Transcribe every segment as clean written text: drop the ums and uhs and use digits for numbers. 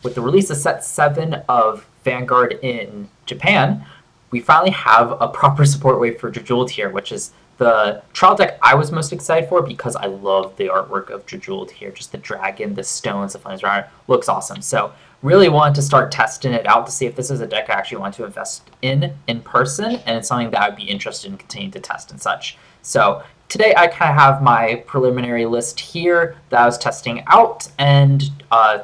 with the release of set 7 of Vanguard in Japan, we finally have a proper support wave for Drajeweled here, which is the trial deck I was most excited for because I love the artwork of Drajeweled here. Just the dragon, the stones, the flames around it looks awesome. So really wanted to start testing it out to see if this is a deck I actually want to invest in person, and it's something that I'd be interested in continuing to test and such. So today I kind of have my preliminary list here that I was testing out, and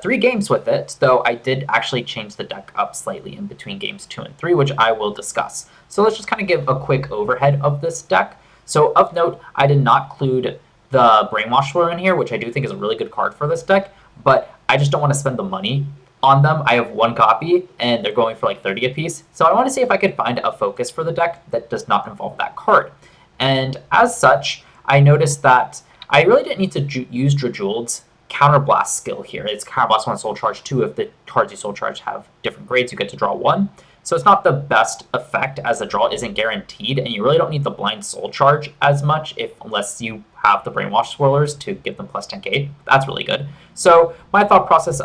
3 games with it, though I did actually change the deck up slightly in between games 2 and 3, which I will discuss. So let's just kind of give a quick overhead of this deck. So of note, I did not include the Brainwash Swirler in here, which I do think is a really good card for this deck, but I just don't want to spend the money on them. I have 1 copy, and they're going for like 30 apiece. So I want to see if I could find a focus for the deck that does not involve that card. And as such, I noticed that I really didn't need to use Drajeweled's Counterblast skill here. It's Counterblast 1, Soul Charge 2. If the cards you Soul Charge have different grades, you get to draw 1. So it's not the best effect, as the draw isn't guaranteed, and you really don't need the blind Soul Charge as much unless you have the Brainwash Swirlers to give them plus 10k. That's really good. So my thought process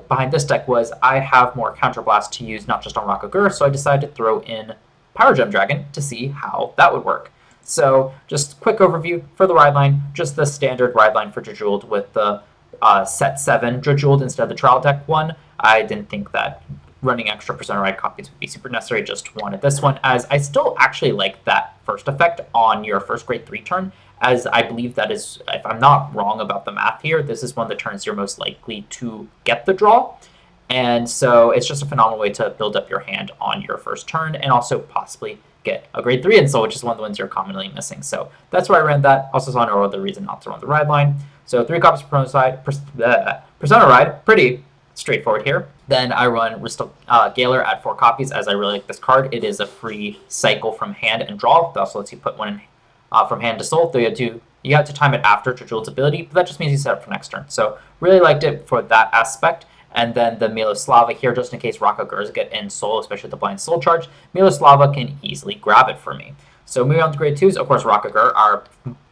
behind this deck was I have more Counterblast to use not just on Rakagur, so I decided to throw in Power Gem Dragon to see how that would work. So just quick overview for the ride line, just the standard ride line for Drajeweled with the set 7 Drajeweled instead of the trial deck 1. I didn't think that running extra Persona Ride copies would be super necessary, just wanted this one, as I still actually like that first effect on your first grade 3 turn, as I believe that is, if I'm not wrong about the math here, this is one of the turns you're most likely to get the draw. And so it's just a phenomenal way to build up your hand on your first turn and also possibly get a grade 3 install, which is one of the ones you're commonly missing. So that's why I ran that. Also saw no other reason not to run the ride line. So 3 copies per Persona Ride, pretty straightforward here. Then I run Galar at 4 copies, as I really like this card. It is a free cycle from hand and draw. That also lets you put one in, from hand to soul. So you have to time it after Drajeweled's ability, but that just means you set up for next turn. So really liked it for that aspect. And then the Miloslava here, just in case Rakagurs get in soul, especially with the blind soul charge, Miloslava can easily grab it for me. So moving on to grade 2s, of course, Rakagur, our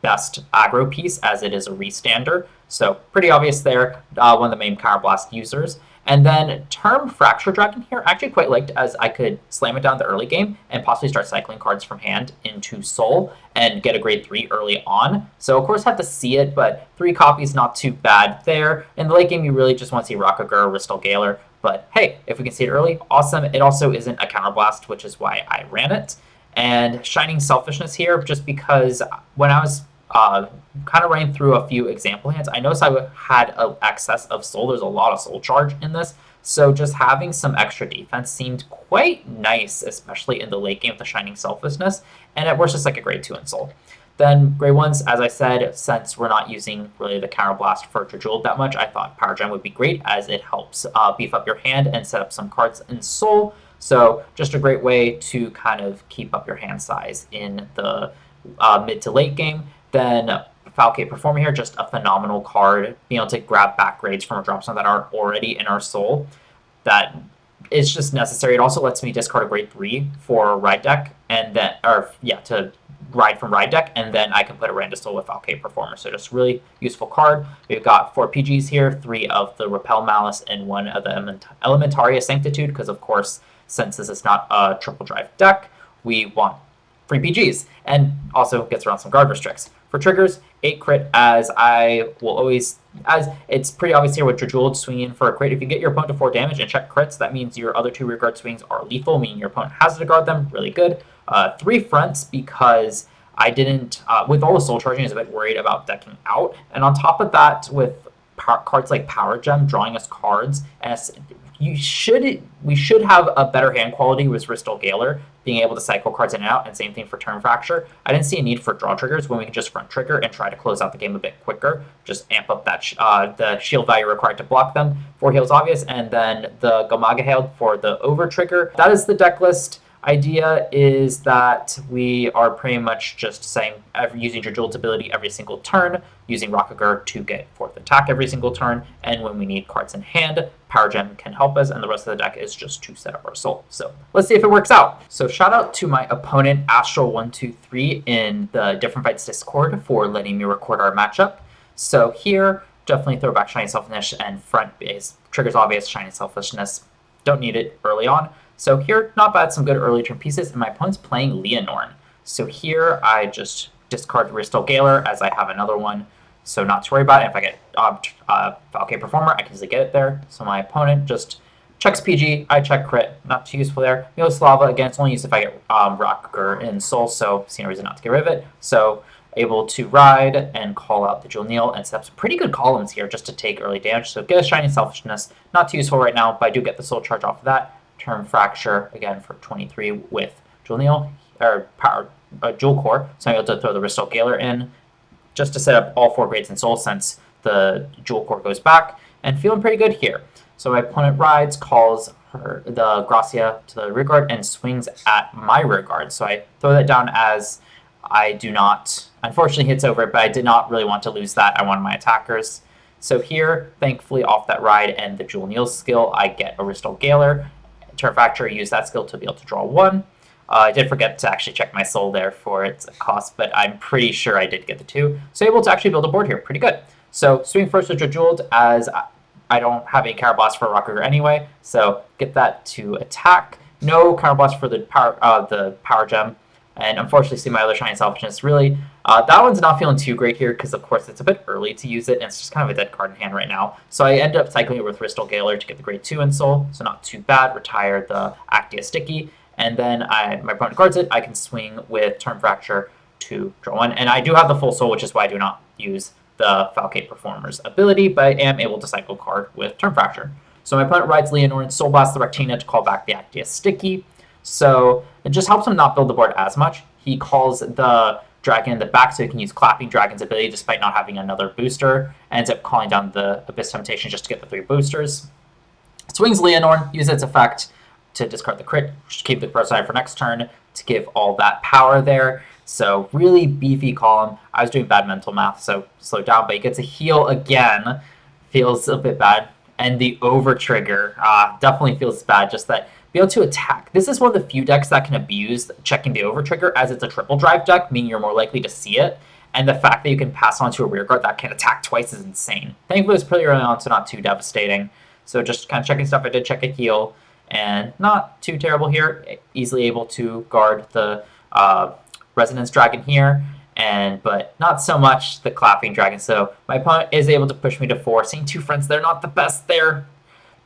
best aggro piece, as it is a restander. So pretty obvious there, one of the main Counterblast users. And then Term Fracture Dragon here, I actually quite liked, as I could slam it down the early game and possibly start cycling cards from hand into soul and get a grade 3 early on. So of course have to see it, but 3 copies not too bad there. In the late game, you really just want to see Rakagur, Ristal Galar, but hey, if we can see it early, awesome. It also isn't a Counterblast, which is why I ran it. And Shining Selfishness here, just because when I was kind of running through a few example hands, I noticed I had an excess of soul. There's a lot of soul charge in this, so just having some extra defense seemed quite nice, especially in the late game with the Shining Selflessness, and it was just like a grade 2 in soul. Then grade 1s, as I said, since we're not using really the Counterblast for Drajeweled that much, I thought Power Gem would be great, as it helps beef up your hand and set up some cards in soul. So just a great way to kind of keep up your hand size in the mid to late game. Then Falcate Performer here, just a phenomenal card, being able to grab back grades from a drop zone that aren't already in our soul. That is just necessary. It also lets me discard a grade 3 for Ride Deck, and then, to ride from Ride Deck, and then I can put a Randa Soul with Falcate Performer. So just really useful card. We've got 4 PGs here, 3 of the Repel Malice, and 1 of the Elementaria Sanctitude, because of course, since this is not a triple drive deck, we want free PGs, and also gets around some guard restricts. For triggers, 8 crit, as it's pretty obvious here with Drajeweled swinging for a crit. If you get your opponent to 4 damage and check crits, that means your other 2 rearguard swings are lethal, meaning your opponent has to guard them. Really good. 3 fronts, because I didn't, with all the soul charging, I was a bit worried about decking out. And on top of that, with cards like Power Gem drawing us cards, and we should have a better hand quality with Ristal Galar, being able to cycle cards in and out, and same thing for Term Fracture. I didn't see a need for draw triggers when we can just front trigger and try to close out the game a bit quicker. Just amp up that the shield value required to block them. 4 heals obvious, and then the Gomaga Hail for the over trigger. That is the deck list. Idea is that we are pretty much just saying using Drajeweled's ability every single turn, using Rakagur to get 4th attack every single turn, and when we need cards in hand, Power Gem can help us, and the rest of the deck is just to set up our soul. So let's see if it works out. So shout out to my opponent Astral123 in the Different Fights Discord for letting me record our matchup. So here definitely throw back Shiny Selfishness, and front base triggers obvious Shiny Selfishness. Don't need it early on. So here, not bad, some good early turn pieces, and my opponent's playing Lianorn. So here I just discard Ristal Galar as I have another one, so not to worry about it. If I get Valkyrie Performer, I can easily get it there. So my opponent just checks PG, I check crit, not too useful there. Slava, again, it's only used if I get Rocker in Soul, so see no reason not to get rid of it. So able to ride and call out the Jewel Needle and set up some pretty good columns here just to take early damage. So get a Shiny Selfishness, not too useful right now, but I do get the Soul Charge off of that. Turn Fracture, again, for 23 with Jewel Needle, or Power Jewel Core, so I'm able to throw the Ristal Galar in just to set up all 4 grades in Soul since the Jewel Core goes back, and feeling pretty good here. So my opponent rides, calls the Gracia to the rear guard, and swings at my rear guard. So I throw that down as I do not, unfortunately hits over it, but I did not really want to lose that. I wanted my attackers. So here, thankfully, off that ride and the Jewel Needle skill, I get a Ristal Galar. Turn Fracture, use that skill to be able to draw 1. I did forget to actually check my soul there for its cost, but I'm pretty sure I did get the 2. So able to actually build a board here. Pretty good. So swing first with Drajeweled, as I don't have any Counterblast for Rocker anyway, so get that to attack. No Counterblast for the power gem, and unfortunately see my other Shiny Selfishness. Really, that one's not feeling too great here because of course it's a bit early to use it, and it's just kind of a dead card in hand right now. So I end up cycling it with Ristal Galar to get the grade 2 in Soul, so not too bad. Retire the Actia Sticky, and then my opponent guards it. I can swing with Turn Fracture to draw 1, and I do have the full Soul, which is why I do not use the Falcate Performer's ability, but I am able to cycle card with Turn Fracture. So my opponent rides Lianorn, Soul Blast the Rectina to call back the Actia Sticky. So it just helps him not build the board as much. He calls the dragon in the back so he can use Clapping Dragon's ability despite not having another booster. Ends up calling down the Abyss Temptation just to get the 3 boosters. Swings Lianorn, use its effect to discard the crit, keep the aside for next turn to give all that power there. So really beefy column. I was doing bad mental math, so slow down, but he gets a heal again. Feels a bit bad. And the over trigger definitely feels bad, just that be able to attack. This is one of the few decks that can abuse checking the over trigger, as it's a triple drive deck, meaning you're more likely to see it. And the fact that you can pass on to a rear guard that can attack twice is insane. Thankfully, it's pretty early on, so not too devastating. So just kind of checking stuff. I did check a heal, and not too terrible here. Easily able to guard the Resonance Dragon here, but not so much the Clapping Dragon. So my opponent is able to push me to 4. Seeing 2 friends there, not the best there.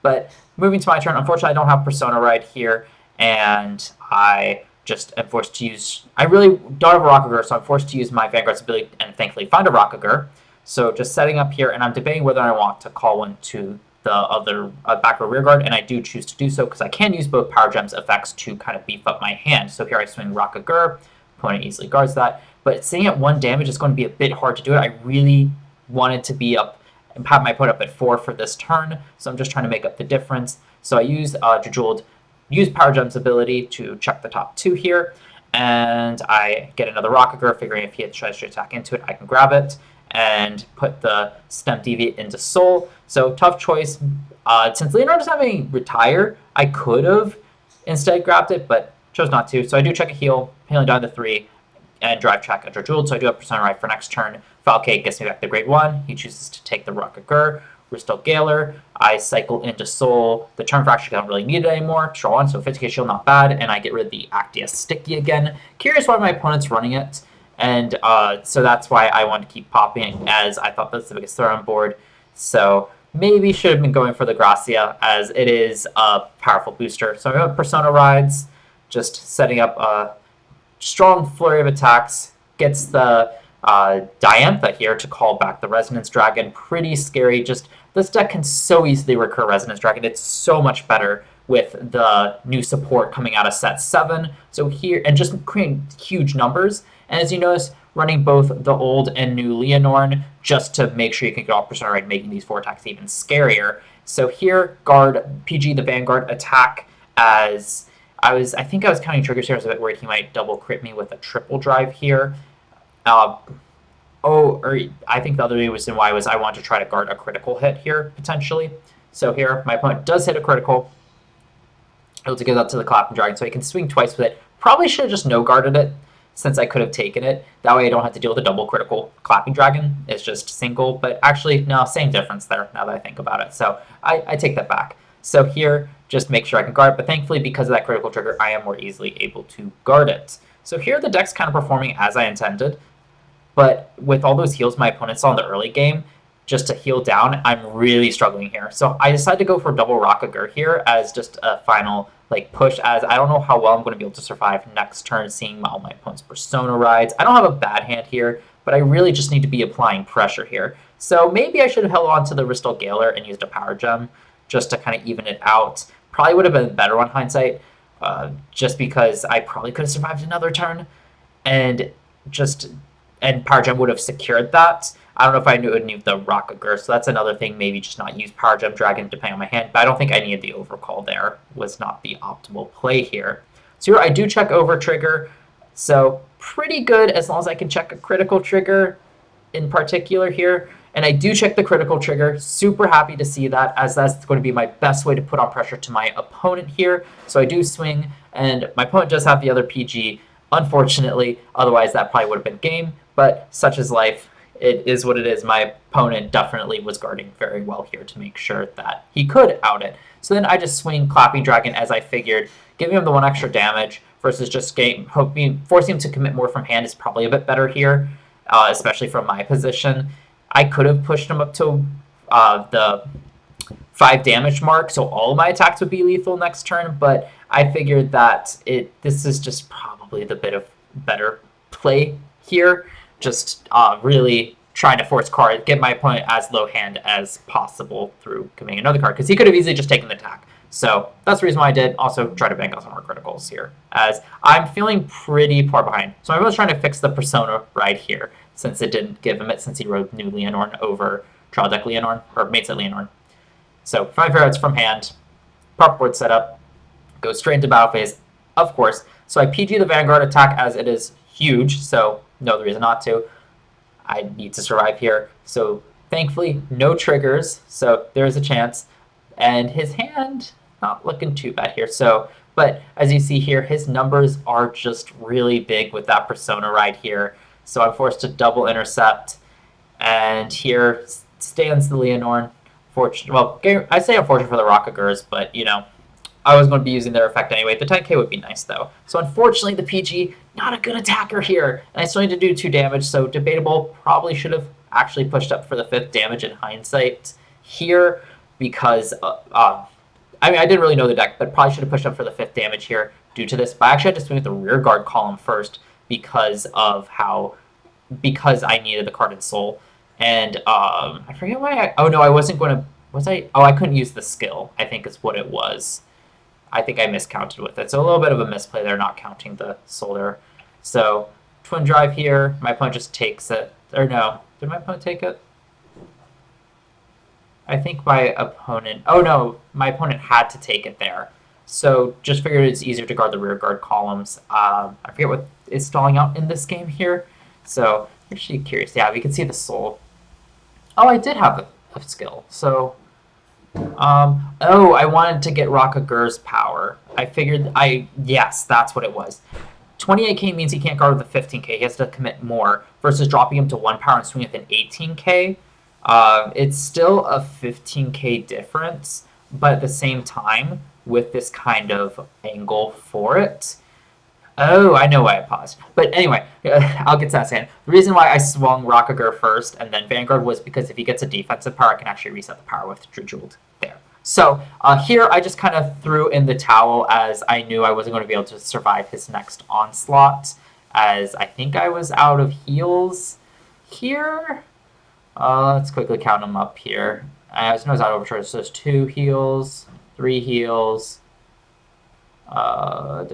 But moving to my turn, unfortunately I don't have Persona Ride here, and I just am forced to use, I really don't have a Rockager, so I'm forced to use my Vanguard's ability and thankfully find a Rockager. So just setting up here, and I'm debating whether I want to call one to the other back or rear guard, and I do choose to do so because I can use both Power Gems effects to kind of beef up my hand. So here I swing Rockager, opponent easily guards that, but sitting at 1 damage is going to be a bit hard to do it. I really wanted to be up and have my opponent up at 4 for this turn, so I'm just trying to make up the difference. So I use Drajeweled, use Power Gem's ability to check the top 2 here, and I get another Rockager, figuring if he tries to attack into it, I can grab it and put the Stem Deviate into Soul. So tough choice. Since Lianorn doesn't have any retire, I could have instead grabbed it, but chose not to. So I do check a heal, healing down to 3, and drive check a Drajeweled. So I do have Persona Ride for next turn. Falcate gets me back to grade 1. He chooses to take the Rockager. Ristal Galar. I cycle into Soul. The Turn Fracture, I don't really need it anymore. Draw 1, so 50k shield, not bad. And I get rid of the Actia Sticky again. Curious why my opponent's running it. And so that's why I want to keep popping, as I thought that's the biggest threat on board. So maybe should have been going for the Gracia, as it is a powerful booster. So I have Persona Rides, just setting up a strong flurry of attacks. Gets the Diantha here to call back the Resonance Dragon. Pretty scary. Just this deck can so easily recur Resonance Dragon. It's so much better with the new support coming out of set 7. So here, and just creating huge numbers. And as you notice, running both the old and new Lianorn just to make sure you can get off Persona Ride, making these 4 attacks even scarier. So here, guard PG the Vanguard attack, as I think I was counting triggers here. I was a bit worried he might double crit me with a triple drive here. I think the other reason why was I want to try to guard a critical hit here, potentially. So here, my opponent does hit a critical. Able to give that to the Clapping Dragon, so he can swing twice with it. Probably should have just no-guarded it, since I could have taken it. That way I don't have to deal with a double critical Clapping Dragon. It's just single, but actually, no, same difference there now that I think about it. So I take that back. So here, just make sure I can guard it, but thankfully, because of that critical trigger, I am more easily able to guard it. So here the deck's kind of performing as I intended, but with all those heals my opponent saw in the early game, just to heal down, I'm really struggling here. So I decided to go for double Rockager here as just a final push, as I don't know how well I'm going to be able to survive next turn, seeing all my opponent's Persona rides. I don't have a bad hand here, but I really just need to be applying pressure here. So maybe I should have held on to the Ristal Galer and used a Power Gem just to kind of even it out. Probably would have been better on hindsight, just because I probably could have survived another turn, and Power Gem would have secured that. I don't know if I would need the Rockager, so that's another thing. Maybe just not use Power Gem Dragon depending on my hand, but I don't think I needed the Overcall there. Was not the optimal play here. So here I do check over trigger, so pretty good as long as I can check a critical trigger in particular here. And I do check the critical trigger. Super happy to see that, as that's going to be my best way to put on pressure to my opponent here. So I do swing, and my opponent does have the other PG, unfortunately. Otherwise, that probably would have been game, but such is life. It is what it is. My opponent definitely was guarding very well here to make sure that he could out it. So then I just swing Clapping Dragon as I figured, giving him the 1 extra damage versus just forcing him to commit more from hand is probably a bit better here, especially from my position. I could have pushed him up to the 5 damage mark, so all of my attacks would be lethal next turn, but I figured that this is just probably the bit of better play here. Just really trying to force card, get my opponent as low hand as possible through committing another card, because he could have easily just taken the attack. So that's the reason why I did. Also try to bank on some more criticals here, as I'm feeling pretty far behind. So I was trying to fix the Persona right here, since it didn't give him it, since he rode new Lianorn over trial deck Lianorn, or mates at Lianorn. So 5 ferrets from hand, prop board setup, go straight into battle phase, of course. So I PG the Vanguard attack as it is huge, so no other reason not to. I need to survive here. So thankfully, no triggers, so there's a chance. And his hand, not looking too bad here. So, but as you see here, his numbers are just really big with that Persona ride here. So I'm forced to double intercept. And here stands the Lianorn. Well, I say unfortunate for the Rockagers, but you know, I was going to be using their effect anyway. The 10k would be nice though. So unfortunately, the PG, not a good attacker here. And I still need to do 2 damage, so debatable. Probably should have actually pushed up for the 5th damage in hindsight here, because I mean, I didn't really know the deck, but probably should have pushed up for the 5th damage here due to this. But I actually had to swing with the rear guard column first because I needed the card in Soul. And I forget why oh no, I wasn't going to, I couldn't use the skill, I think is what it was. I think I miscounted with it. So a little bit of a misplay there, not counting the Soul there. So Twin Drive here, my opponent just takes it. Or no, did my opponent take it? I think my opponent, oh no, my opponent had to take it there. So just figured it's easier to guard the rear guard columns. I forget what is stalling out in this game here. So actually curious. Yeah, we can see the Soul. Oh, I did have a skill. So, oh, I wanted to get Rockagur's power. I figured yes, that's what it was. 28k means he can't guard with the 15k. He has to commit more versus dropping him to 1 power and swing with an 18k. It's still a 15k difference, but at the same time, with this kind of angle for it. Oh, I know why I paused. But anyway, I'll get to that second. The reason why I swung Rockager first and then Vanguard was because if he gets a defensive power, I can actually reset the power with Drajeweled there. So here I just kind of threw in the towel, as I knew I wasn't going to be able to survive his next onslaught, as I think I was out of heals here. Let's quickly count them up here. I was out of overcharge, so there's 2 heals, 3 heals. Oh,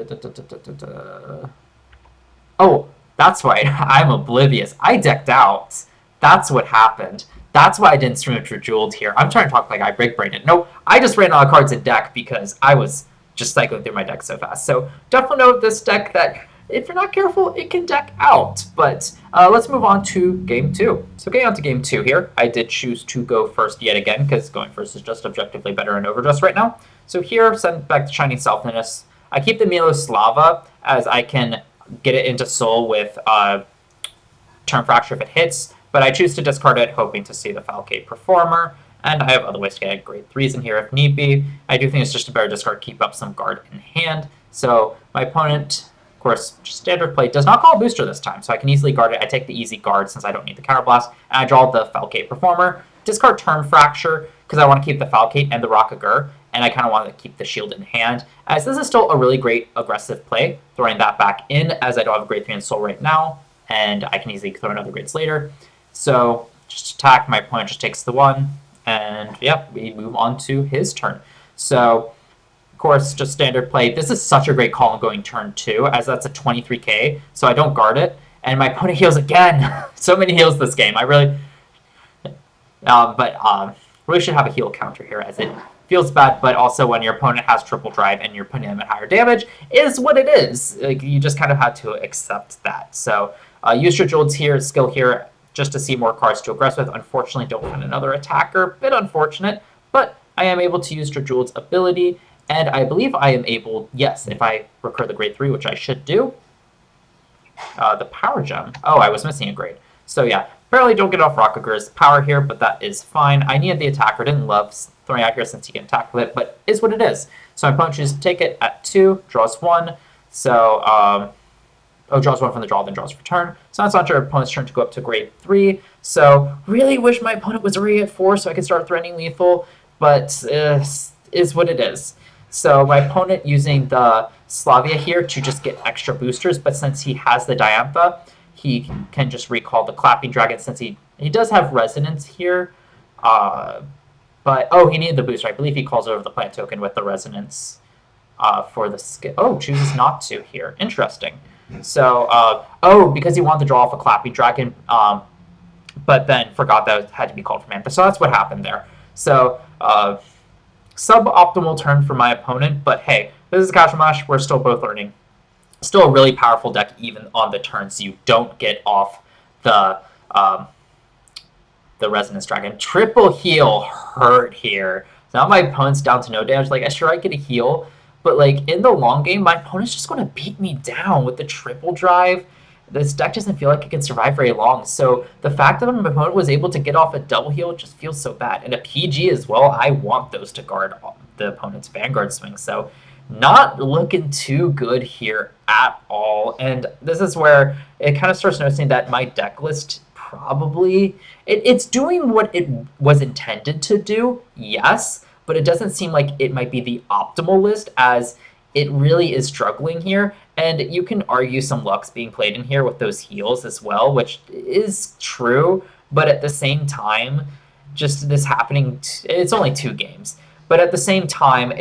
that's right. I'm oblivious. I decked out. That's what happened. That's why I didn't stream with Drajeweled here. I'm trying to talk like I break-brained it. No, I just ran out of cards in deck because I was just cycling through my deck so fast. So definitely know this deck that if you're not careful, it can deck out. But let's move on to game 2. So getting on to game 2 here, I did choose to go first yet again because going first is just objectively better in Overdress right now. So here, send back to Shining Selfness. I keep the Miloslava as I can get it into Soul with Turn Fracture if it hits, but I choose to discard it, hoping to see the Falcate Performer, and I have other ways to get grade 3s in here if need be. I do think it's just a better discard, keep up some guard in hand. So my opponent, of course, just standard play, does not call a booster this time, so I can easily guard it. I take the easy guard since I don't need the Counterblast, and I draw the Falcate Performer. Discard Turn Fracture, because I want to keep the Falcate and the Rockagur, and I kind of want to keep the shield in hand, as this is still a really great aggressive play, throwing that back in, as I don't have a grade 3 in Soul right now, and I can easily throw in other grades later. So just attack, my opponent just takes the 1, and yep, we move on to his turn. So, of course, just standard play. This is such a great call on going turn 2, as that's a 23k, so I don't guard it, and my opponent heals again. So many heals this game. I really... really should have a heal counter here, as it feels bad, but also when your opponent has triple drive and you're putting them at higher damage is what it is. Like, you just kind of have to accept that. So use Drajeweled here, skill here, just to see more cards to aggress with. Unfortunately, don't find another attacker. Bit unfortunate, but I am able to use Drajeweld's ability, and I believe I am able, yes, if I recur the grade 3, which I should do, the power gem. Oh, I was missing a grade. So yeah, apparently don't get off Rockagur's power here, but that is fine. I needed the attacker, didn't love throwing out here since he can attack with it, but is what it is. So my opponent chooses to take it at 2, draws 1. So, draws 1 from the draw, then draws for turn. So that's not your opponent's turn to go up to grade 3. So really wish my opponent was already at 4 so I could start threatening lethal, but is what it is. So my opponent using the Slavia here to just get extra boosters, but since he has the Diantha, he can just recall the Clapping Dragon since he does have Resonance here. But, he needed the booster. I believe he calls over the plant token with the Resonance for the skill. Oh, chooses not to here. Interesting. So, because he wanted to draw off a Clapping Dragon, but then forgot that it had to be called from Mantha. So that's what happened there. So, suboptimal turn for my opponent, but hey, this is Kashamash. We're still both learning. Still a really powerful deck even on the turns you don't get off the Resonance Dragon. Triple heal hurt here. So now my opponent's down to no damage. Like, sure, I get a heal, but like in the long game, my opponent's just going to beat me down with the triple drive. This deck doesn't feel like it can survive very long. So the fact that my opponent was able to get off a double heal just feels so bad. And a PG as well, I want those to guard the opponent's Vanguard swing. So not looking too good here at all. And this is where it kind of starts noticing that my deck list probably... It's doing what it was intended to do, yes, but it doesn't seem like it might be the optimal list, as it really is struggling here. And you can argue some luck's being played in here with those heals as well, which is true, but at the same time, just this happening, it's only 2 games. But at the same time,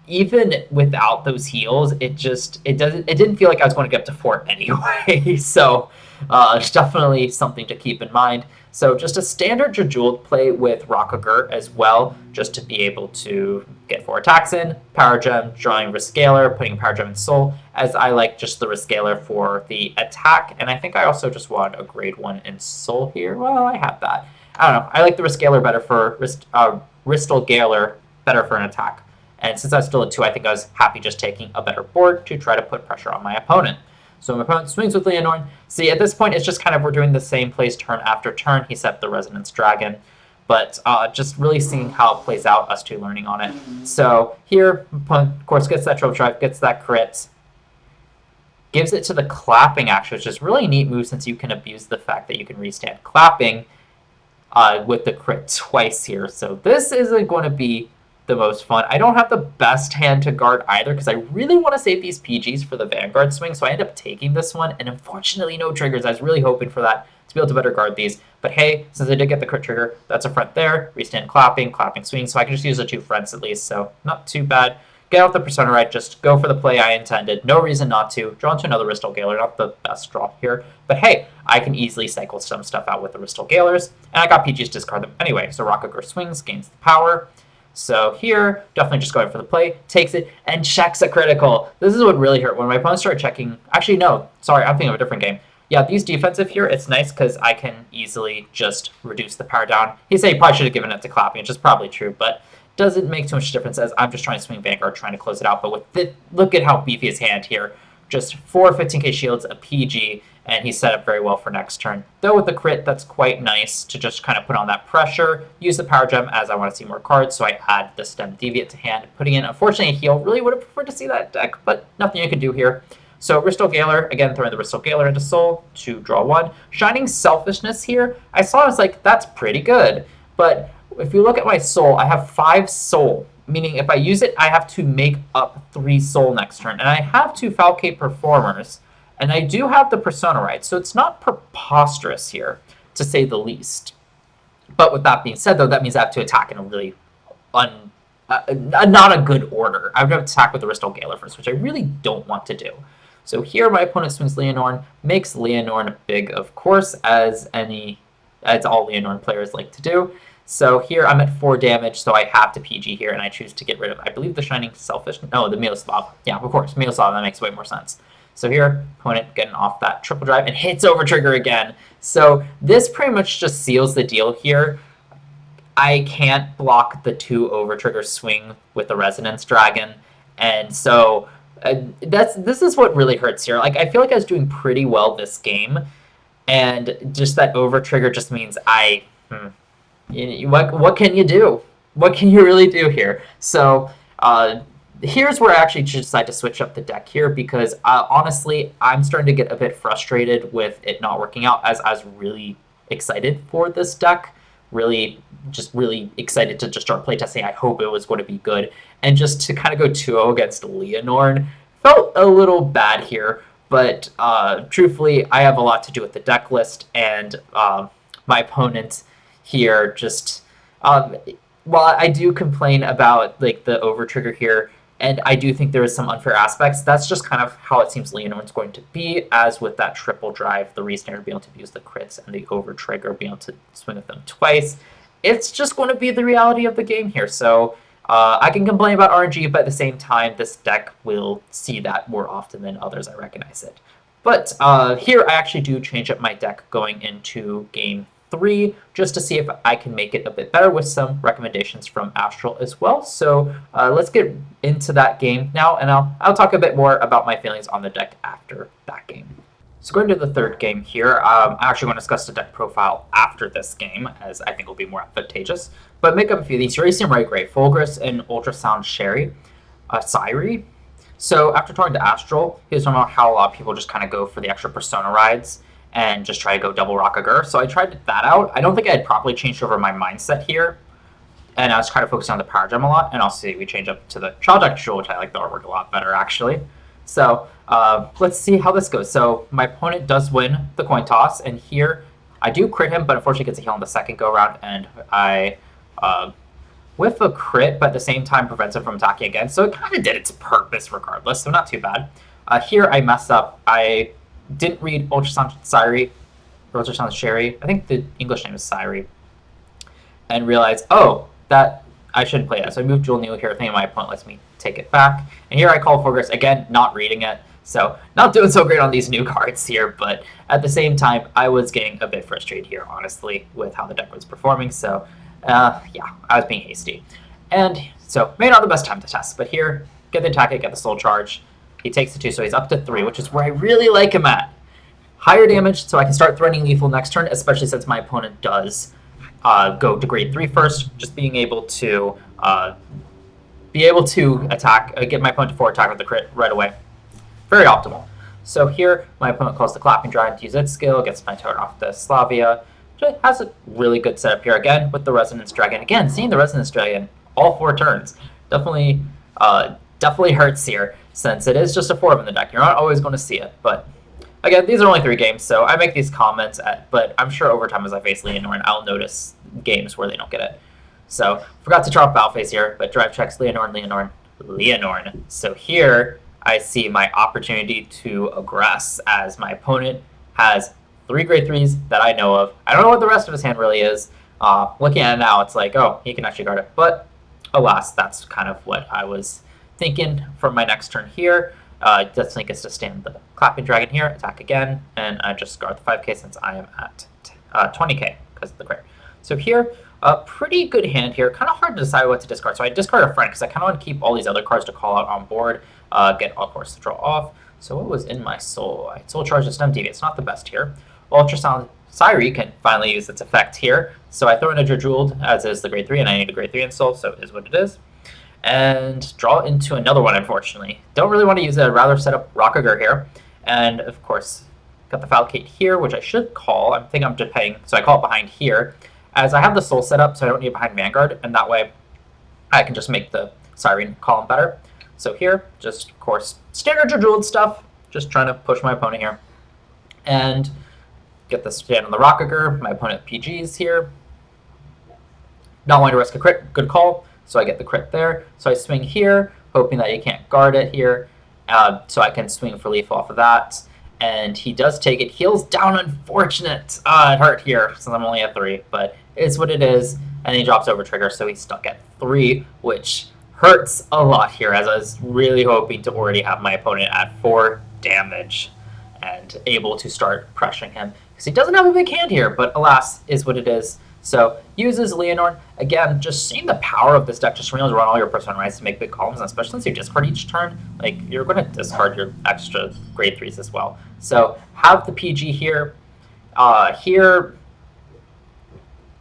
even without those heals, it didn't feel like I was going to get up to 4 anyway. So it's definitely something to keep in mind. So just a standard Drajeweled play with Rockagur as well, just to be able to get 4 attacks in, Power Gem, drawing Rescaler, putting Power Gem in Soul, as I like just the Rescaler for the attack. And I think I also just want a grade 1 in Soul here. Well, I have that. I don't know. I like the Rescaler better for Ristal Galer better for an attack. And since I was still at 2, I think I was happy just taking a better board to try to put pressure on my opponent. So my opponent swings with Lianorn. See, at this point, it's just kind of we're doing the same plays turn after turn. He set the Resonance Dragon. But just really seeing how it plays out, us two learning on it. So here, opponent, of course, gets that Triple Drive, gets that crit. Gives it to the Clapping, actually, which is a really neat move since you can abuse the fact that you can restand Clapping with the crit twice here. So this isn't going to be the most fun. I don't have the best hand to guard either because I really want to save these PGs for the Vanguard swing, so I end up taking this one, and unfortunately no triggers. I was really hoping for that to be able to better guard these. But hey, since I did get the crit trigger, that's a front there. Restand Clapping, Clapping swing, so I can just use the 2 fronts at least, so not too bad. Get out the Persona right, just go for the play I intended. No reason not to. Draw into another Ristal Galer, not the best draw here. But hey, I can easily cycle some stuff out with the Ristal Galers, and I got PGs to discard them anyway. So Rockagur swings, gains the power. So here, definitely just going for the play, takes it, and checks a critical. This is what really hurt. When my opponent started checking... Actually, no. Sorry, I'm thinking of a different game. Yeah, these defensive here, it's nice because I can easily just reduce the power down. He said he probably should have given it to Clapping, which is probably true, but doesn't make too much difference as I'm just trying to swing Vanguard, trying to close it out. But with look at how beefy his hand here. just 4 15k shields, a PG, and he's set up very well for next turn. Though with the crit, that's quite nice to just kind of put on that pressure, use the power gem as I want to see more cards, so I add the stem deviate to hand, putting in, unfortunately, a heal. Really would have preferred to see that deck, but nothing you can do here. So Ristal Galer, again, throwing the Ristal Galer into Soul to draw 1. Shining Selfishness here, I saw, I was like, that's pretty good. But if you look at my Soul, I have 5 Soul, meaning if I use it, I have to make up 3 Soul next turn. And I have 2 Falcate Performers, and I do have the Persona right, so it's not preposterous here, to say the least. But with that being said, though, that means I have to attack in a really not a good order. I would have to attack with the Ristal Galer first, which I really don't want to do. So here my opponent swings Lianorn, makes Lianorn big, of course, as all Lianorn players like to do. So here I'm at 4 damage, so I have to PG here, and I choose to get rid of, I believe, the Shining Selfish. No, the Miloslav. Yeah, of course, Miloslav, that makes way more sense. So here, opponent getting off that triple drive and hits over trigger again. So this pretty much just seals the deal here. I can't block the 2 over trigger swing with the Resonance Dragon, and so this is what really hurts here. Like, I feel like I was doing pretty well this game, and just that over trigger just means what can you do? What can you really do here? So here's where I actually decide to switch up the deck here, because honestly, I'm starting to get a bit frustrated with it not working out, as I was really excited for this deck. Really excited to just start playtesting. I hope it was going to be good. And just to kind of go 2-0 against Lianorn felt a little bad here. But truthfully, I have a lot to do with the deck list, and my opponent here just... while I do complain about like the over trigger here, and I do think there is some unfair aspects, that's just kind of how it seems Lianorn's going to be, as with that triple drive, the re-standard being able to use the crits, and the over trigger being able to swing with them twice. It's just going to be the reality of the game here. So I can complain about RNG, but at the same time, this deck will see that more often than others. I recognize it. But here I actually do change up my deck going into game 3, just to see if I can make it a bit better with some recommendations from Astral as well. So let's get into that game now, and I'll talk a bit more about my feelings on the deck after that game. So going to the third game here, I actually want to discuss the deck profile after this game, as I think will be more advantageous. But make up a few of these. Urasium Ray Gray, Fulgris, and Ultrasound Sherry, Syri. So after talking to Astral, he was talking about how a lot of people just kind of go for the extra Persona rides and just try to go double Rakagur. So I tried that out. I don't think I had properly changed over my mindset here, and I was trying to focus on the Power Gem a lot, and also we change up to the Trial Deck Jewel, which I like the artwork a lot better, actually. So let's see how this goes. So my opponent does win the coin toss, and here I do crit him, but unfortunately gets a heal on the second go-around, and I whiff a crit, but at the same time prevents him from attacking again. So it kind of did its purpose regardless, so not too bad. Here I messed up. I didn't read Ultrasound Syri, or Ultrasound Sherry. I think the English name is Syri. And realized, oh, that I shouldn't play that. So I moved Jewel Neal here, thinking my opponent lets me take it back. And here I call Fulgris, again, not reading it. So not doing so great on these new cards here, but at the same time, I was getting a bit frustrated here, honestly, with how the deck was performing. So yeah, I was being hasty. And so maybe not the best time to test, but here, get the attack, get the soul charge. He takes the 2, so he's up to 3, which is where I really like him at. Higher damage, so I can start threatening lethal next turn, especially since my opponent does go to grade 3 first. Just being able to attack, get my opponent to 4 attack with the crit right away. Very optimal. So here, my opponent calls the Clapping Dragon to use its skill, gets my turn off the Slavia. Which has a really good setup here again with the Resonance Dragon. Again, seeing the Resonance Dragon all 4 turns definitely hurts here, since it is just a 4 in the deck. You're not always going to see it, but again, these are only 3 games, so I make these comments, but I'm sure over time as I face Lianorn, I'll notice games where they don't get it. So, forgot to drop Battle Phase here, but drive checks Lianorn. So here, I see my opportunity to aggress, as my opponent has 3 grade 3s that I know of. I don't know what the rest of his hand really is. Looking at it now, it's like, oh, he can actually guard it. But alas, that's kind of what I was thinking for my next turn here. Definitely gets to stand the Clapping Dragon here, attack again, and I just guard the 5k since I am at 20k because of the crit. So here, a pretty good hand here. Kind of hard to decide what to discard. So I discard a friend because I kind of want to keep all these other cards to call out on board. Get, of course, to draw off. So what was in my soul? I soul charge the stem TV. It's not the best here. Ultrasound Syri can finally use its effect here. So I throw in a Drajeweled, as is the grade 3, and I need a grade 3 install, so it is what it is. And draw into another one, unfortunately. Don't really want to use it. I'd rather set up Rockager here. And, of course, got the Falcate here, which I should call. I think I'm just paying, so I call it behind here. As I have the soul set up, so I don't need it behind Vanguard, and that way I can just make the Siren column better. So here, just, of course, standard Drajeweled stuff. Just trying to push my opponent here. And get the stand on the Rockager. My opponent PGs here. Not wanting to risk a crit. Good call. So I get the crit there. So I swing here, hoping that he can't guard it here. So I can swing for leaf off of that. And he does take it. Heals down, unfortunate. It hurt here, since I'm only at 3. But it's what it is. And he drops over trigger, so he's stuck at 3, which hurts a lot here, as I was really hoping to already have my opponent at 4 damage and able to start pressuring him. Because he doesn't have a big hand here, but alas, is what it is. So uses Lianorn. Again, just seeing the power of this deck, just being able to run all your personalized to make big columns, and especially since you discard each turn, like you're going to discard your extra grade 3s as well. So have the PG here. Here,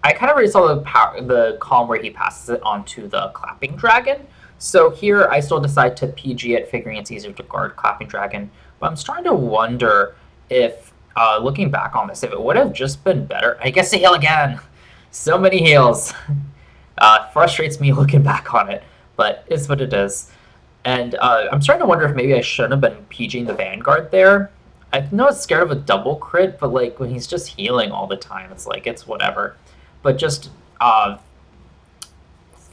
I kind of already saw the column where he passes it onto the Clapping Dragon. So here I still decide to PG it, figuring it's easier to guard Clapping Dragon. But I'm starting to wonder if, looking back on this, if it would have just been better. I guess to heal again. So many heals. Frustrates me looking back on it, but it's what it is. And I'm starting to wonder if maybe I shouldn't have been PGing the Vanguard there. I know it's scared of a double crit, but like when he's just healing all the time, it's like, it's whatever. But just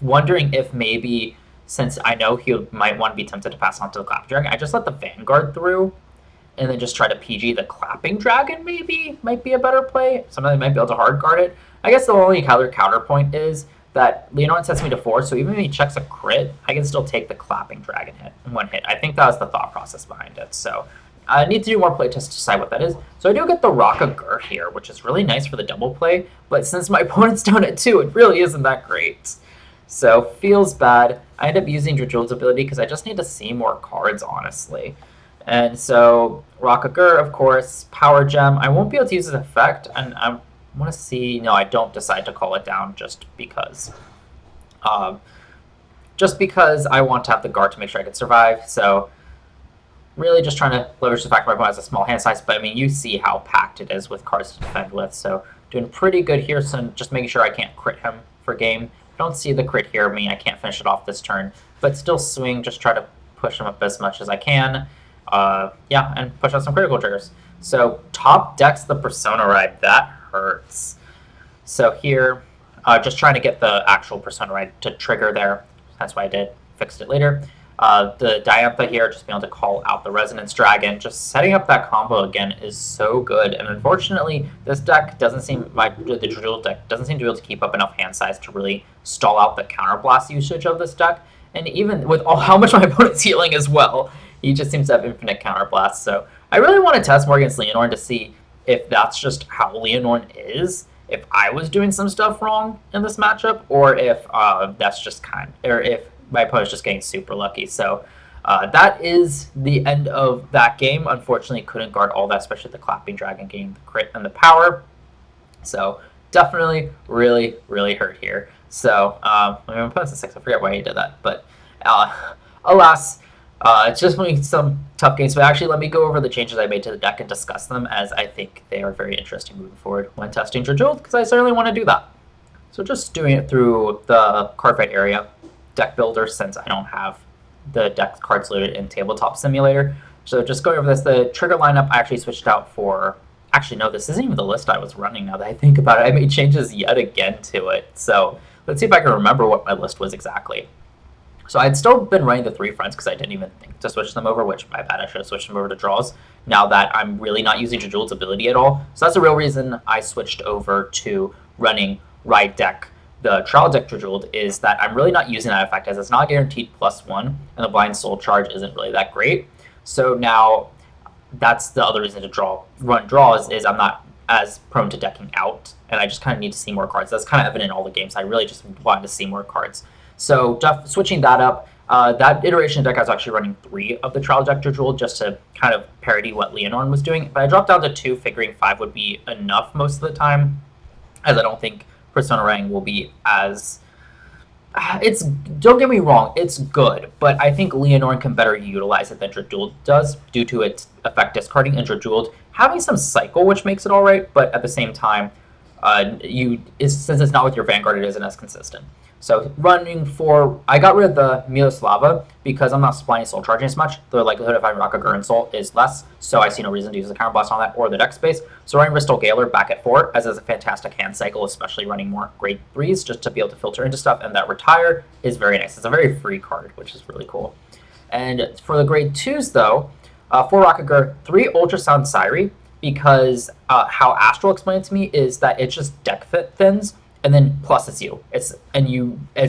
wondering if maybe, since I know he might want to be tempted to pass on to the Clapping Dragon, I just let the Vanguard through and then just try to PG the Clapping Dragon maybe might be a better play. Somebody might be able to hard guard it. I guess the only counterpoint is that Lianorn sets me to 4, so even if he checks a crit, I can still take the Clapping Dragon hit in 1 hit. I think that was the thought process behind it. So I need to do more playtests to decide what that is. So I do get the Rockager here, which is really nice for the double play, but since my opponent's down at 2, it really isn't that great. So feels bad. I end up using Drajeweled's ability because I just need to see more cards, honestly. And so Rockager, of course, Power Gem. I won't be able to use his effect, and I want to see. No, I don't decide to call it down just because. Just because I want to have the guard to make sure I can survive. So really just trying to leverage the fact my opponent has a small hand size, but I mean, you see how packed it is with cards to defend with. So doing pretty good here, so just making sure I can't crit him for game. Don't see the crit here, I can't finish it off this turn, but still swing, just try to push him up as much as I can. Yeah, and push out some critical triggers. So top decks the Persona Ride, that hurts. So here, just trying to get the actual Persona Ride to trigger there. That's why I did, fixed it later. The Diantha here, just being able to call out the Resonance Dragon. Just setting up that combo again is so good. And unfortunately, this deck doesn't seem, the Drajeweled deck doesn't seem to be able to keep up enough hand size to really stall out the counterblast usage of this deck. And even with how much my opponent's healing as well, he just seems to have infinite counterblast. So I really want to test more against Lianorn to see if that's just how Lianorn is, if I was doing some stuff wrong in this matchup, or if that's just or if my opponent's just getting super lucky. So that is the end of that game. Unfortunately, couldn't guard all that, especially the Clapping Dragon getting the crit and the power. So definitely really, really hurt here. So my opponent's a 6. I forget why he did that. But alas, it's just some tough games. But actually, let me go over the changes I made to the deck and discuss them, as I think they are very interesting moving forward when testing Drajeweled, because I certainly want to do that. So just doing it through the Cardfight area deck builder, since I don't have the deck cards loaded in Tabletop Simulator. So just going over this, the trigger lineup I actually switched out for. Actually, no, this isn't even the list I was running now that I think about it. I made changes yet again to it. So let's see if I can remember what my list was exactly. So I'd still been running the 3 fronts because I didn't even think to switch them over, which my bad, I should have switched them over to draws, now that I'm really not using Drajeweled's ability at all. So that's the real reason I switched over to running Ride deck. The trial deck Drajeweled is that I'm really not using that effect, as it's not guaranteed +1, and the blind soul charge isn't really that great. So now that's the other reason to run draws, is I'm not as prone to decking out, and I just kind of need to see more cards. That's kind of evident in all the games. I really just wanted to see more cards. So switching that up, That iteration deck I was actually running 3 of the Trial deck Drajeweled just to kind of parody what Lianorn was doing. But I dropped down to 2, figuring 5 would be enough most of the time, as I don't think Persona Rang will be as... It's, don't get me wrong, it's good, but I think Lianorn can better utilize it than Drajeweled does due to its effect discarding, and Drajeweled having some cycle, which makes it alright, but at the same time, since it's not with your Vanguard, it isn't as consistent. So running for, I got rid of the Miloslava because I'm not supplying soul charging as much. The likelihood of having Rocket and Soul is less, so I see no reason to use the counterblast on that or the deck space. So running Ristal Gaoler back at 4, as is a fantastic hand cycle, especially running more grade 3s just to be able to filter into stuff, and that Retire is very nice. It's a very free card, which is really cool. And for the grade 2s though, 4 Rocket 3 Ultrasound Syri, because how Astral explained it to me is that it's just deck fit thins, and then plus it's you. As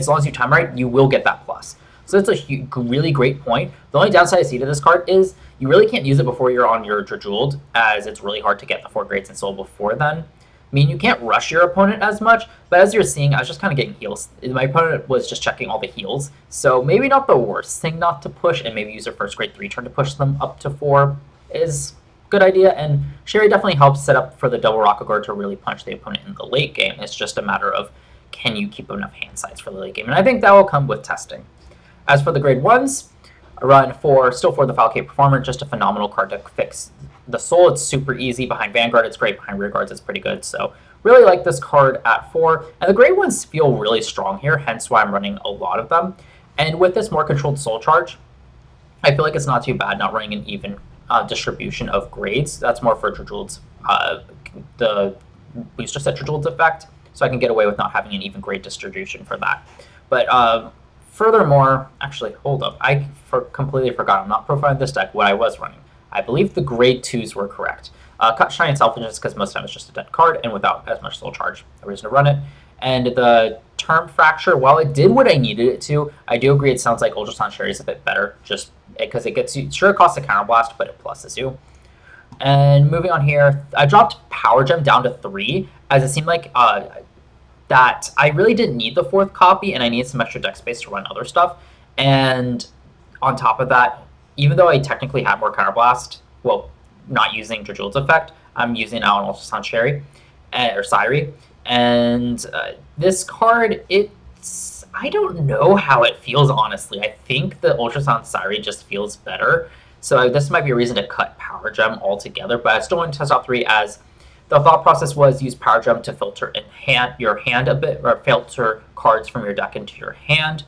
long as you time right, you will get that plus. So that's a really great point. The only downside I see to this card is you really can't use it before you're on your Drajeweled, as it's really hard to get the 4 grades in Soul before then. I mean, you can't rush your opponent as much, but as you're seeing, I was just kind of getting heals. My opponent was just checking all the heals, so maybe not the worst thing not to push, and maybe use your first grade 3 turn to push them up to 4 is good idea, and Sherry definitely helps set up for the double Rockagore to really punch the opponent in the late game. It's just a matter of can you keep enough hand size for the late game, and I think that will come with testing. As for the grade 1s, I run still for the Falcate Performer, just a phenomenal card to fix the Soul. It's super easy. Behind Vanguard, it's great. Behind Rearguards, it's pretty good. So really like this card at 4. And the grade 1s feel really strong here, hence why I'm running a lot of them. And with this more controlled Soul Charge, I feel like it's not too bad not running an even distribution of grades. That's more for Drajeweled's, the booster set Drajeweled's effect, so I can get away with not having an even grade distribution for that. But furthermore, actually, hold up, I completely forgot. I'm not profiling this deck, what I was running. I believe the grade 2s were correct. Cut, Shine, and Selfishness, because most of the time it's just a dead card, and without as much Soul Charge, a reason to run it. And the Term Fracture, while it did what I needed it to, I do agree it sounds like Ultrasound Sherry is a bit better, just because it gets you, sure it costs a counterblast, but it pluses you. And moving on here, I dropped Power Gem down to 3, as it seemed like that I really didn't need the 4th copy, and I needed some extra deck space to run other stuff. And on top of that, even though I technically have more counterblast, well, not using Drajeweled's effect, I'm using now an Ultrasound Sherry, or Syri. And this card, I don't know how it feels, honestly. I think the Ultrasound Syri just feels better. So this might be a reason to cut Power Gem altogether, but I still want to test out 3, as the thought process was use Power Gem to filter your hand a bit, or filter cards from your deck into your hand,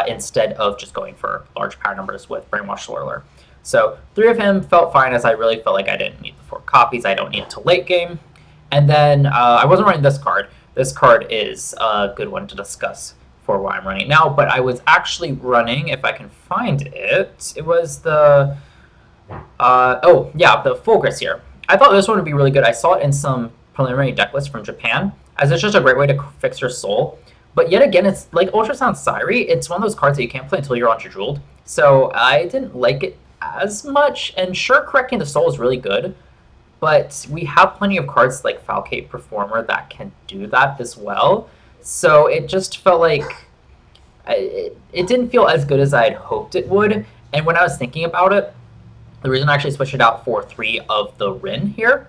instead of just going for large power numbers with Brainwash Swirler. So 3 of him felt fine, as I really felt like I didn't need the 4 copies. I don't need it till late game. And then I wasn't running this card. This card is a good one to discuss for why I'm running now, but I was actually running, if I can find it, it was the, the Fulcrus here. I thought this one would be really good. I saw it in some preliminary deck lists from Japan, as it's just a great way to fix your Soul. But yet again, it's like Ultrasound Syri, it's one of those cards that you can't play until you're on Drajeweled. So I didn't like it as much, and sure, correcting the Soul is really good, but we have plenty of cards like Falcate Performer that can do that as well. So it just felt like it didn't feel as good as I had hoped it would. And when I was thinking about it, the reason I actually switched it out for 3 of the Rin here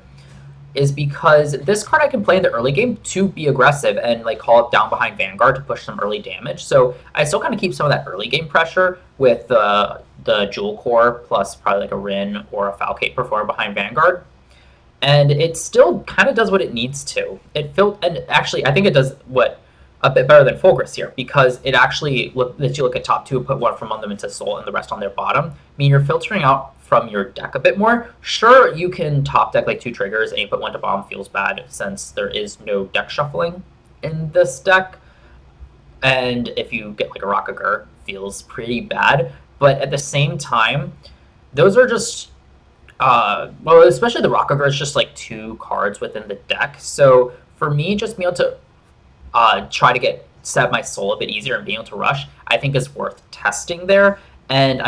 is because this card I can play in the early game to be aggressive and like call it down behind Vanguard to push some early damage. So I still kind of keep some of that early game pressure with the Jewel Core plus probably like a Rin or a Falcate Performer behind Vanguard. And it still kind of does what it needs to. And actually, I think it does what a bit better than Fulcrus here, because it actually lets you look at top 2, put one from them into Soul, and the rest on their bottom. I mean, you're filtering out from your deck a bit more. Sure, you can top deck like 2 triggers, and you put 1 to bomb, feels bad, since there is no deck shuffling in this deck. And if you get like a Rockagure, feels pretty bad. But at the same time, those are just... well, especially the Rockagure is just like 2 cards within the deck. So for me, just being able to try to set my Soul a bit easier and being able to rush, I think is worth testing there. And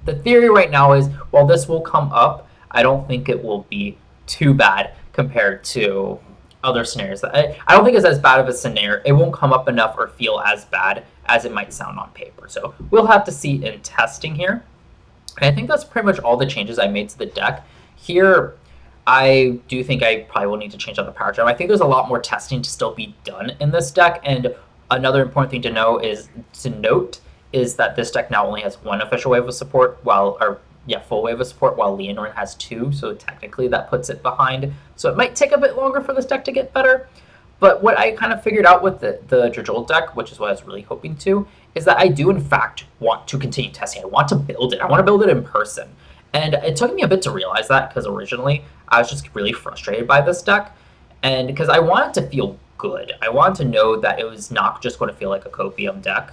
the theory right now is, while this will come up, I don't think it will be too bad compared to other scenarios. I don't think it's as bad of a scenario. It won't come up enough or feel as bad as it might sound on paper. So we'll have to see in testing here. And I think that's pretty much all the changes I made to the deck. Here, I do think I probably will need to change out the power gem. I think there's a lot more testing to still be done in this deck, and another important thing to note is that this deck now only has one official wave of support, full wave of support, while Lianorn has two, so technically that puts it behind. So it might take a bit longer for this deck to get better. But what I kind of figured out with the Drajeweled deck, which is what I was really hoping to, is that I do in fact want to continue testing. I want to build it. I want to build it in person. And it took me a bit to realize that, because originally I was just really frustrated by this deck. And because I wanted to feel good. I wanted to know that it was not just going to feel like a copium deck.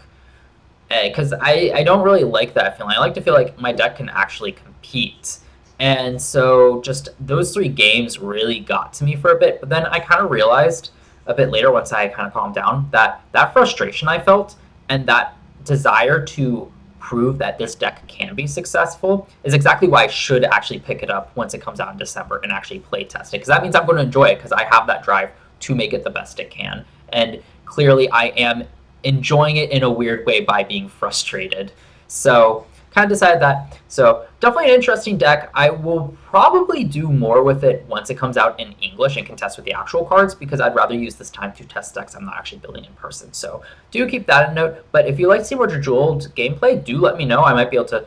Because I don't really like that feeling. I like to feel like my deck can actually compete. And so just those 3 games really got to me for a bit. But then I kind of realized a bit later, once I kind of calmed down, that frustration I felt and that desire to prove that this deck can be successful is exactly why I should actually pick it up once it comes out in December and actually play test it. Because that means I'm going to enjoy it, because I have that drive to make it the best it can. And clearly I am enjoying it in a weird way by being frustrated. So kind of decided that. So definitely an interesting deck. I will probably do more with it once it comes out in English and can test with the actual cards, because I'd rather use this time to test decks I'm not actually building in person. So do keep that in note. But if you'd like to see more Drajeweled gameplay, do let me know. I might be able to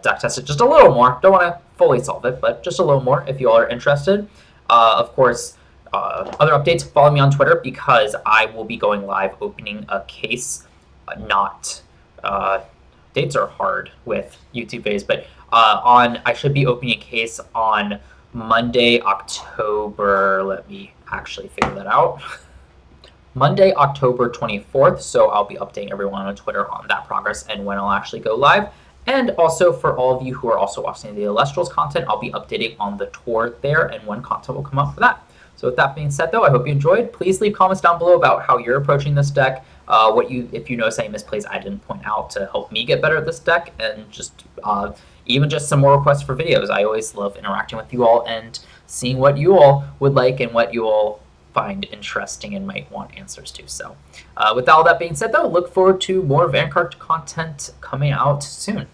deck test it just a little more. Don't want to fully solve it, but just a little more if you all are interested. Of course, other updates, follow me on Twitter, because I will be going live opening a case. Dates are hard with YouTube videos, but I should be opening a case on Monday, October, let me actually figure that out. Monday, October 24th, so I'll be updating everyone on Twitter on that progress and when I'll actually go live. And also for all of you who are also watching the Illustrials content, I'll be updating on the tour there and when content will come up for that. So with that being said, though, I hope you enjoyed. Please leave comments down below about how you're approaching this deck, if you notice any misplays I didn't point out to help me get better at this deck, and just even just some more requests for videos. I always love interacting with you all and seeing what you all would like and what you all find interesting and might want answers to. So with all that being said, though, look forward to more Vanguard content coming out soon.